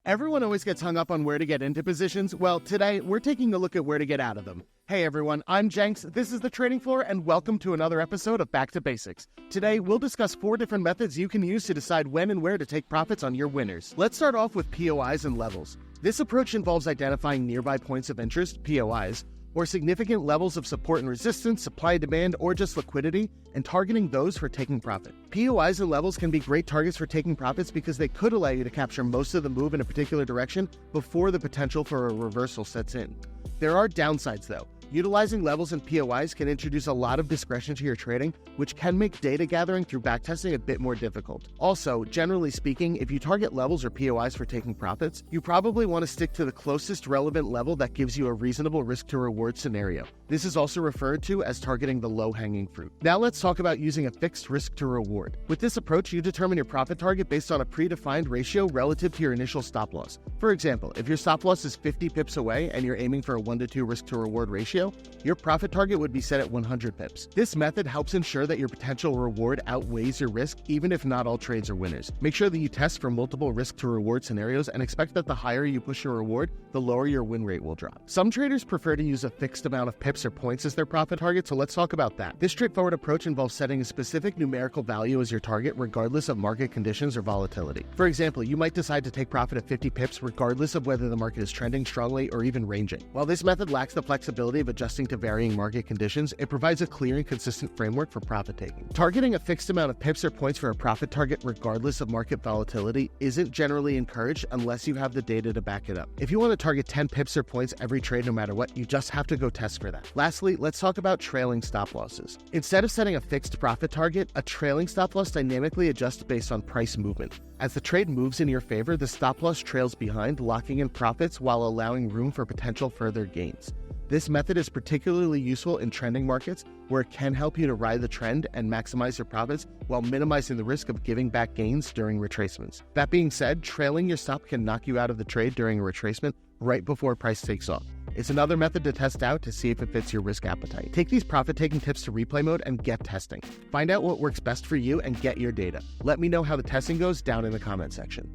Everyone always gets hung up on where to get into positions. Well, today we're taking a look at where to get out of them. Hey everyone, I'm Jenks, this is The Trading Floor, and welcome to another episode of Back to Basics. Today, we'll discuss 4 different methods you can use to decide when and where to take profits on your winners. Let's start off with POIs and levels. This approach involves identifying nearby points of interest, POIs, or significant levels of support and resistance, supply and demand, or just liquidity, and targeting those for taking profit. POIs and levels can be great targets for taking profits because they could allow you to capture most of the move in a particular direction before the potential for a reversal sets in. There are downsides though. Utilizing levels and POIs can introduce a lot of discretion to your trading, which can make data gathering through backtesting a bit more difficult. Also, generally speaking, if you target levels or POIs for taking profits, you probably want to stick to the closest relevant level that gives you a reasonable risk-to-reward scenario. This is also referred to as targeting the low-hanging fruit. Now let's talk about using a fixed risk-to-reward. With this approach, you determine your profit target based on a predefined ratio relative to your initial stop loss. For example, if your stop loss is 50 pips away and you're aiming for a 1-to-2 risk-to-reward ratio, your profit target would be set at 100 pips. This method helps ensure that your potential reward outweighs your risk, even if not all trades are winners. Make sure that you test for multiple risk-to-reward scenarios and expect that the higher you push your reward, the lower your win rate will drop. Some traders prefer to use a fixed amount of pips or points as their profit target, so let's talk about that. This straightforward approach involves setting a specific numerical value as your target regardless of market conditions or volatility. For example, you might decide to take profit at 50 pips regardless of whether the market is trending strongly or even ranging. While this method lacks the flexibility of adjusting to varying market conditions, it provides a clear and consistent framework for profit taking. Targeting a fixed amount of pips or points for a profit target regardless of market volatility isn't generally encouraged unless you have the data to back it up. If you want to target 10 pips or points every trade no matter what, you just have to go test for that. Lastly, let's talk about trailing stop losses. Instead of setting a fixed profit target, a trailing stop loss dynamically adjusts based on price movement. As the trade moves in your favor, the stop loss trails behind, locking in profits while allowing room for potential further gains. This method is particularly useful in trending markets where it can help you to ride the trend and maximize your profits while minimizing the risk of giving back gains during retracements. That being said, trailing your stop can knock you out of the trade during a retracement right before price takes off. It's another method to test out to see if it fits your risk appetite. Take these profit-taking tips to replay mode and get testing. Find out what works best for you and get your data. Let me know how the testing goes down in the comment section.